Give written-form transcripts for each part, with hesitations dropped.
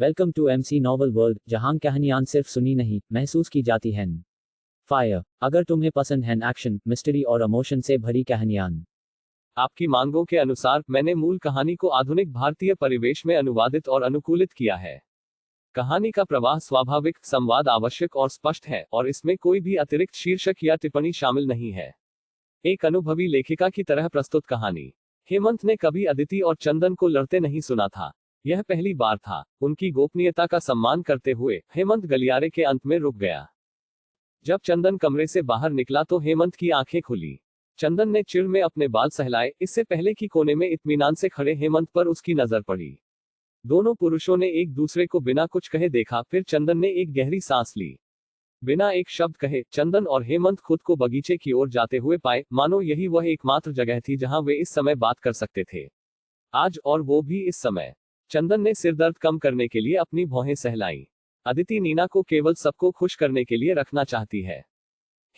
Welcome to MC novel world, जहां कहानियां सिर्फ सुनी नहीं महसूस की जाती हैं। फायर। अगर तुम्हें पसंद है एक्शन, मिस्ट्री और इमोशन से भरी कहानियां, आपकी मांगों के अनुसार मैंने मूल कहानी को आधुनिक भारतीय परिवेश में अनुवादित और अनुकूलित किया है। कहानी का प्रवाह स्वाभाविक, संवाद आवश्यक और स्पष्ट है, और इसमें कोई भी अतिरिक्त शीर्षक या टिप्पणी शामिल नहीं है। एक अनुभवी लेखिका की तरह प्रस्तुत कहानी। हेमंत ने कभी अदिति और चंदन को लड़ते नहीं सुना था। यह पहली बार था। उनकी गोपनीयता का सम्मान करते हुए हेमंत गलियारे के अंत में रुक गया। जब चंदन कमरे से बाहर निकला तो हेमंत की आंखें खुली। चंदन ने चिढ़ में अपने बाल सहलाए, इससे पहले कि कोने में इत्मीनान से खड़े हेमंत पर उसकी नजर पड़ी। दोनों पुरुषों ने एक दूसरे को बिना कुछ कहे देखा, फिर चंदन ने एक गहरी सांस ली। बिना एक शब्द कहे चंदन और हेमंत खुद को बगीचे की ओर जाते हुए पाए, मानो यही वह एकमात्र जगह थी जहां वे इस समय बात कर सकते थे। आज, और वो भी इस समय। चंदन ने सिरदर्द कम करने के लिए अपनी भौहें सहलाई। अदिति नीना को केवल सबको खुश करने के लिए रखना चाहती है।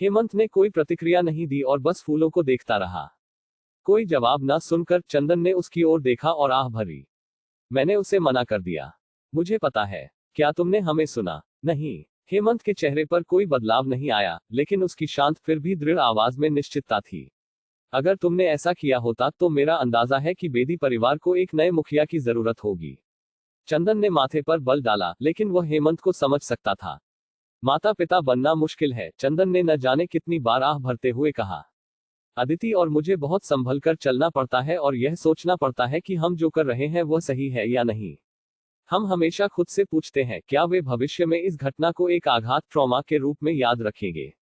हेमंत ने कोई प्रतिक्रिया नहीं दी और बस फूलों को देखता रहा। कोई जवाब न सुनकर चंदन ने उसकी ओर देखा और आह भरी। मैंने उसे मना कर दिया। मुझे पता है। क्या तुमने हमें सुना? नहीं। हेमंत के चेहरे पर कोई बदलाव नहीं आया, लेकिन उसकी शांत फिर भी दृढ़ आवाज में निश्चितता थी। अगर तुमने ऐसा किया होता तो मेरा अंदाजा है कि बेदी परिवार को एक नए मुखिया की जरूरत होगी। चंदन ने माथे पर बल डाला, लेकिन वह हेमंत को समझ सकता था। माता पिता बनना मुश्किल है, चंदन ने न जाने कितनी बार आह भरते हुए कहा। अदिति और मुझे बहुत संभल कर चलना पड़ता है और यह सोचना पड़ता है कि हम जो कर रहे हैं वह सही है या नहीं। हम हमेशा खुद से पूछते हैं, क्या वे भविष्य में इस घटना को एक आघात, ट्रॉमा के रूप में याद रखेंगे?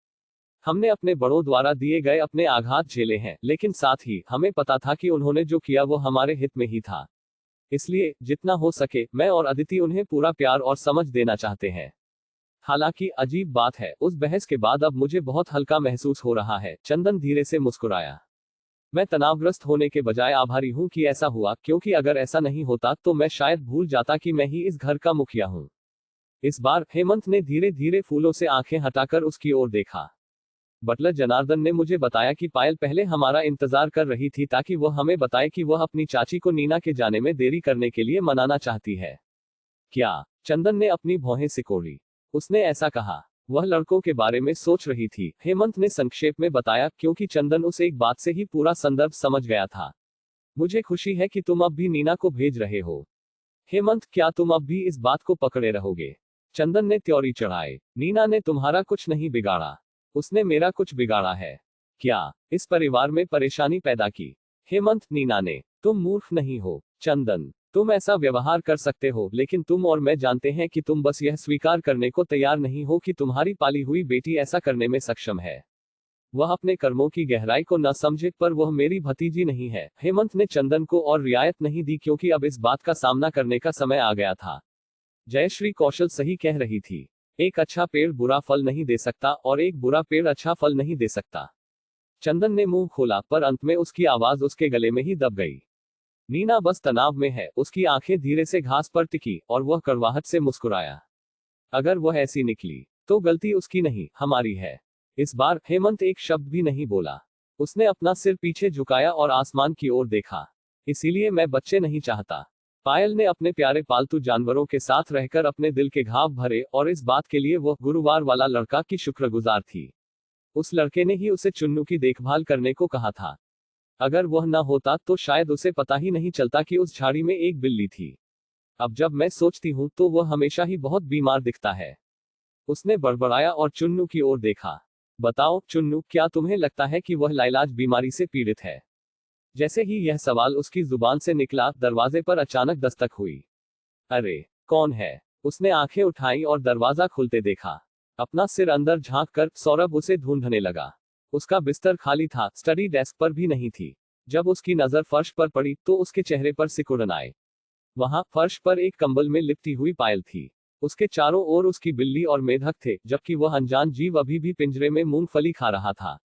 हमने अपने बड़ों द्वारा दिए गए अपने आघात झेले हैं, लेकिन साथ ही हमें पता था कि उन्होंने जो किया वो हमारे हित में ही था। इसलिए जितना हो सके मैं और अदिति उन्हें पूरा प्यार और समझ देना चाहते हैं। हालांकि अजीब बात है, उस बहस के बाद अब मुझे बहुत हल्का महसूस हो रहा है। चंदन धीरे से मुस्कुराया। मैं तनावग्रस्त होने के बजाय आभारी हूं कि ऐसा हुआ, क्योंकि अगर ऐसा नहीं होता तो मैं शायद भूल जाता कि मैं ही इस घर का मुखिया हूं। इस बार हेमंत ने धीरे धीरे फूलों से आंखें हटाकर उसकी ओर देखा। बटलर जनार्दन ने मुझे बताया कि पायल पहले हमारा इंतजार कर रही थी ताकि वह हमें बताए कि वह अपनी चाची को नीना के जाने में देरी करने के लिए मनाना चाहती है। क्या? चंदन ने अपनी भौहें सिकोड़ी। उसने ऐसा कहा। वह लड़कों के बारे में सोच रही थी, हेमंत ने संक्षेप में बताया, क्योंकि चंदन उस एक बात से ही पूरा संदर्भ समझ गया था। मुझे खुशी है कि तुम अब भी नीना को भेज रहे हो। हेमंत, क्या तुम अब भी इस बात को पकड़े रहोगे? चंदन ने त्योरी चढ़ाए। नीना ने तुम्हारा कुछ नहीं बिगाड़ा। उसने मेरा कुछ बिगाड़ा है। क्या? इस परिवार में परेशानी पैदा की? हेमंत, नीना ने। तुम मूर्ख नहीं हो चंदन। तुम ऐसा व्यवहार कर सकते हो, लेकिन तुम और मैं जानते हैं कि तुम बस यह स्वीकार करने को तैयार नहीं हो कि तुम्हारी पाली हुई बेटी ऐसा करने में सक्षम है। वह अपने कर्मों की गहराई को न समझे, पर वह मेरी भतीजी नहीं है। हेमंत ने चंदन को और रियायत नहीं दी, क्योंकि अब इस बात का सामना करने का समय आ गया था। जयश्री कौशल सही कह रही थी। एक अच्छा पेड़ बुरा फल नहीं दे सकता और एक बुरा पेड़ अच्छा फल नहीं दे सकता। चंदन ने मुंह खोला, पर अंत में उसकी आवाज उसके गले में ही दब गई। नीना बस तनाव में है। उसकी आंखें धीरे से घास पर टिकी और वह कड़वाहट से मुस्कुराया। अगर वह ऐसी निकली तो गलती उसकी नहीं, हमारी है। इस बार हेमंत एक शब्द भी नहीं बोला। उसने अपना सिर पीछे झुकाया और आसमान की ओर देखा। इसीलिए मैं बच्चे नहीं चाहता। पायल ने अपने प्यारे पालतू जानवरों के साथ रहकर अपने दिल के घाव भरे, और इस बात के लिए वह गुरुवार वाला लड़का की शुक्रगुजार थी। उस लड़के ने ही उसे चुन्नू की देखभाल करने को कहा था। अगर वह न होता तो शायद उसे पता ही नहीं चलता कि उस झाड़ी में एक बिल्ली थी। अब जब मैं सोचती हूँ तो वह हमेशा ही बहुत बीमार दिखता है। उसने बड़बड़ाया और चुन्नू की ओर देखा। बताओ चुन्नू, क्या तुम्हें लगता है कि वह लाइलाज बीमारी से पीड़ित है? जैसे ही यह सवाल उसकी जुबान से निकला, दरवाजे पर अचानक दस्तक हुई। अरे, कौन है? उसने आंखें उठाई और दरवाजा खुलते देखा। अपना सिर अंदर झांक कर सौरभ उसे ढूंढने लगा। उसका बिस्तर खाली था, स्टडी डेस्क पर भी नहीं थी। जब उसकी नजर फर्श पर पड़ी तो उसके चेहरे पर सिकुड़न आए। वहां फर्श पर एक कंबल में लिपटी हुई पायल थी। उसके चारों ओर उसकी बिल्ली और मेढक थे, जबकि वह अनजान जीव अभी भी पिंजरे में मूंगफली खा रहा था।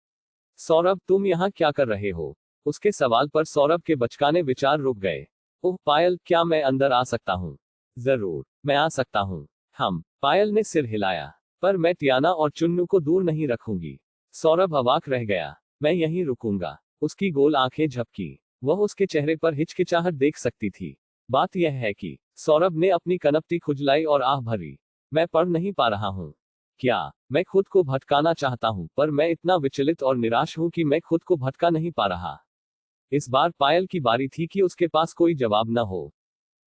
सौरभ, तुम यहाँ क्या कर रहे हो? उसके सवाल पर सौरभ के बचकाने विचार रुक गए। ओह पायल, क्या मैं अंदर आ सकता हूँ? जरूर, मैं आ सकता हूँ। पायल ने सिर हिलाया। पर मैं टियाना और चुन्नू को दूर नहीं रखूंगी। सौरभ अवाक रह गया। मैं यहीं रुकूंगा। उसकी गोल आंखें झपकी। वह उसके चेहरे पर हिचकिचाहट देख सकती थी। बात यह है कि सौरभ ने अपनी कनपटी खुजलाई और आह भरी। मैं पढ़ नहीं पा रहा हूँ। क्या मैं खुद को भटकाना चाहता हूँ, पर मैं इतना विचलित और निराश हूँ कि मैं खुद को भटका नहीं पा रहा। इस बार पायल की बारी थी कि उसके पास कोई जवाब न हो।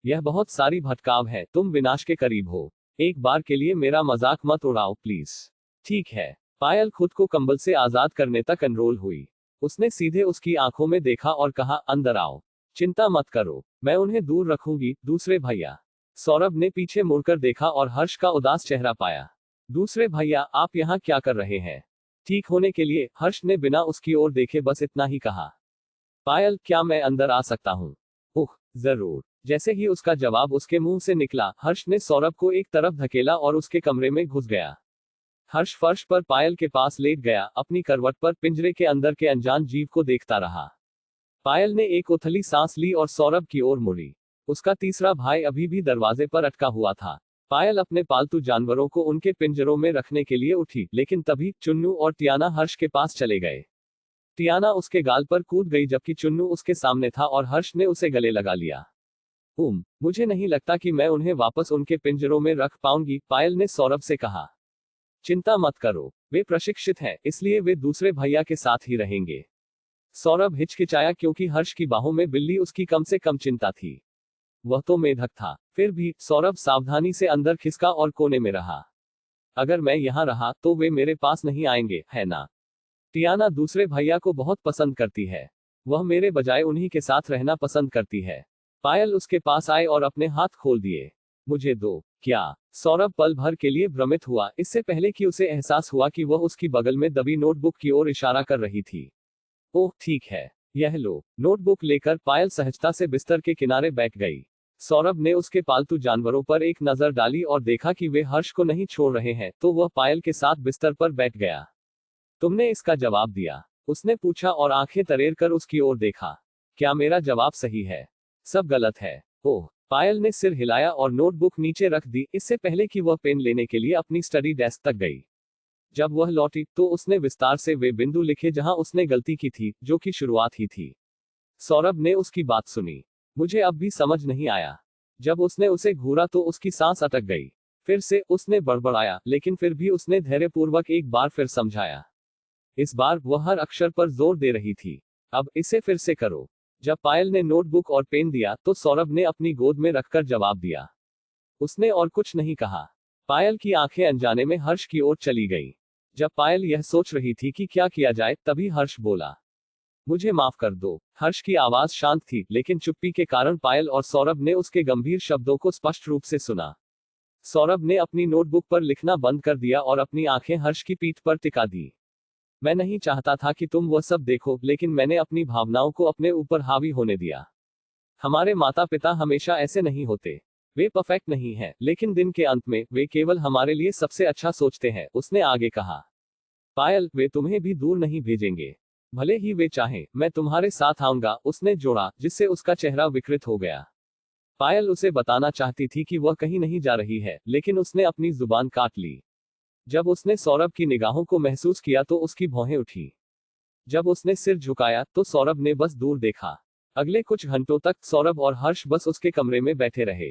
यह बहुत सारी भटकाव है, तुम विनाश के करीब हो। एक बार के लिए मेरा मजाक मत उड़ाओ प्लीज। ठीक है। पायल खुद को कंबल से आजाद करने तक एनरोल हुई। उसने सीधे उसकी आंखों में देखा और कहा, अंदर आओ। चिंता मत करो, मैं उन्हें दूर रखूंगी, दूसरे भैया। सौरभ ने पीछे मुड़कर देखा और हर्ष का उदास चेहरा पाया। दूसरे भैया, आप यहाँ क्या कर रहे हैं? ठीक होने के लिए हर्ष ने बिना उसकी ओर देखे बस इतना ही कहा। पायल, क्या मैं अंदर आ सकता हूँ? ओह जरूर। जैसे ही उसका जवाब उसके मुंह से निकला, हर्ष ने सौरभ को एक तरफ धकेला और उसके कमरे में घुस गया। हर्ष फर्श पर पायल के पास लेट गया, अपनी करवट पर पिंजरे के अंदर के अनजान जीव को देखता रहा। पायल ने एक उथली सांस ली और सौरभ की ओर मुड़ी। उसका तीसरा भाई अभी भी दरवाजे पर अटका हुआ था। पायल अपने पालतू जानवरों को उनके पिंजरों में रखने के लिए उठी, लेकिन तभी चुन्नू और टियाना हर्ष के पास चले गए। टियाना उसके गाल पर कूद गई जबकि चुन्नू उसके सामने था और हर्ष ने उसे गले लगा लिया। मुझे नहीं लगता कि मैं उन्हें वापस उनके पिंजरों में रख पाऊंगी, पायल ने सौरभ से कहा। चिंता मत करो, वे प्रशिक्षित हैं, इसलिए वे दूसरे भैया के साथ ही रहेंगे। सौरभ हिचकिचाया क्योंकि हर्ष की बाहों में बिल्ली उसकी कम से कम चिंता थी। वह तो मेढक था। फिर भी सौरभ सावधानी से अंदर खिसका और कोने में रहा। अगर मैं यहाँ रहा तो वे मेरे पास नहीं आएंगे, है ना? टियाना दूसरे भैया को बहुत पसंद करती है। वह मेरे बजाय उन्हीं के साथ रहना पसंद करती है। पायल उसके पास आए और अपने हाथ खोल दिए। मुझे दो। क्या? सौरभ पल भर के लिए भ्रमित हुआ, इससे पहले कि उसे एहसास हुआ कि वह उसकी बगल में दबी नोटबुक की ओर इशारा कर रही थी। ओह ठीक है, यह लो। नोटबुक लेकर पायल सहजता से बिस्तर के किनारे बैठ गई। सौरभ ने उसके पालतू जानवरों पर एक नजर डाली और देखा कि वे हर्ष को नहीं छोड़ रहे हैं, तो वह पायल के साथ बिस्तर पर बैठ गया। तुमने इसका जवाब दिया? उसने पूछा और आंखें तरेर कर उसकी ओर देखा। क्या मेरा जवाब सही है? सब गलत है। ओह। पायल ने सिर हिलाया और नोटबुक नीचे रख दी, इससे पहले कि वह पेन लेने के लिए अपनी स्टडी डेस्क तक गई। जब वह लौटी तो उसने विस्तार से वे बिंदु लिखे जहां उसने गलती की थी, जो कि शुरुआत ही थी। सौरभ ने उसकी बात सुनी। मुझे अब भी समझ नहीं आया। जब उसने उसे घूरा तो उसकी सांस अटक गई। फिर से उसने बड़बड़ाया, लेकिन फिर भी उसने धैर्यपूर्वक एक बार फिर समझाया। इस बार वह हर अक्षर पर जोर दे रही थी। अब इसे फिर से करो। जब पायल ने नोटबुक और पेन दिया तो सौरभ ने अपनी गोद में रखकर जवाब दिया। उसने और कुछ नहीं कहा। पायल की आंखें अनजाने में हर्ष की ओर चली गईं। जब पायल यह सोच रही थी कि क्या किया जाए, तभी हर्ष बोला, मुझे माफ कर दो। हर्ष की आवाज शांत थी, लेकिन चुप्पी के कारण पायल और सौरभ ने उसके गंभीर शब्दों को स्पष्ट रूप से सुना। सौरभ ने अपनी नोटबुक पर लिखना बंद कर दिया और अपनी आंखें हर्ष की पीठ पर टिका दी। मैं नहीं चाहता था कि तुम वह सब देखो, लेकिन मैंने अपनी भावनाओं को अपने ऊपर हावी होने दिया। हमारे माता पिता हमेशा ऐसे नहीं होते। वे परफेक्ट नहीं हैं, लेकिन दिन के अंत में वे केवल हमारे लिए सबसे अच्छा सोचते हैं, उसने आगे कहा। पायल, वे तुम्हें भी दूर नहीं भेजेंगे। भले ही वे चाहें, मैं तुम्हारे साथ आऊंगा, उसने जोड़ा, जिससे उसका चेहरा विकृत हो गया। पायल उसे बताना चाहती थी कि वह कहीं नहीं जा रही है, लेकिन उसने अपनी जुबान काट ली। जब उसने सौरभ की निगाहों को महसूस किया तो उसकी भौहें उठी। जब उसने सिर झुकाया तो सौरभ ने बस दूर देखा। अगले कुछ घंटों तक सौरभ और हर्ष बस उसके कमरे में बैठे रहे।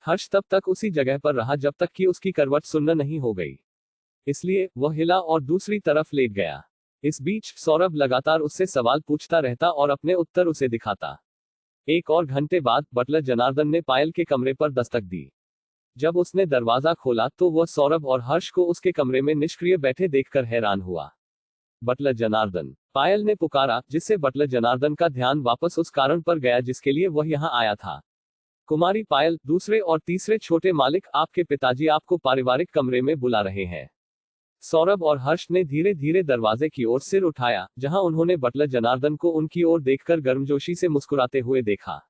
हर्ष तब तक उसी जगह पर रहा जब तक कि उसकी करवट सुन्न नहीं हो गई। इसलिए वह हिला और दूसरी तरफ लेट गया। इस बीच सौरभ लगातार उससे सवाल पूछता रहता और अपने उत्तर उसे दिखाता। एक और घंटे बाद बटलर जनार्दन ने पायल के कमरे पर दस्तक दी। जब उसने दरवाजा खोला तो वह सौरभ और हर्ष को उसके कमरे में निष्क्रिय बैठे देखकर हैरान हुआ। बटलर जनार्दन, पायल ने पुकारा, जिससे बटलर जनार्दन का ध्यान वापस उस कारण पर गया जिसके लिए वह यहाँ आया था। कुमारी पायल, दूसरे और तीसरे छोटे मालिक, आपके पिताजी आपको पारिवारिक कमरे में बुला रहे हैं। सौरभ और हर्ष ने धीरे धीरे दरवाजे की ओर सिर उठाया, जहां उन्होंने बटलर जनार्दन को उनकी ओर देखकर गर्मजोशी से मुस्कुराते हुए देखा।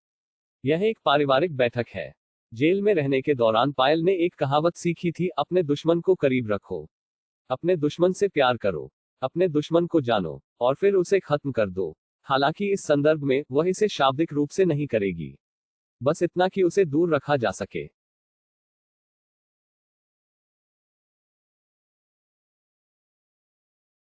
यह एक पारिवारिक बैठक है। जेल में रहने के दौरान पायल ने एक कहावत सीखी थी, अपने दुश्मन को करीब रखो, अपने दुश्मन से प्यार करो, अपने दुश्मन को जानो और फिर उसे खत्म कर दो। हालांकि इस संदर्भ में वह इसे शाब्दिक रूप से नहीं करेगी, बस इतना कि उसे दूर रखा जा सके।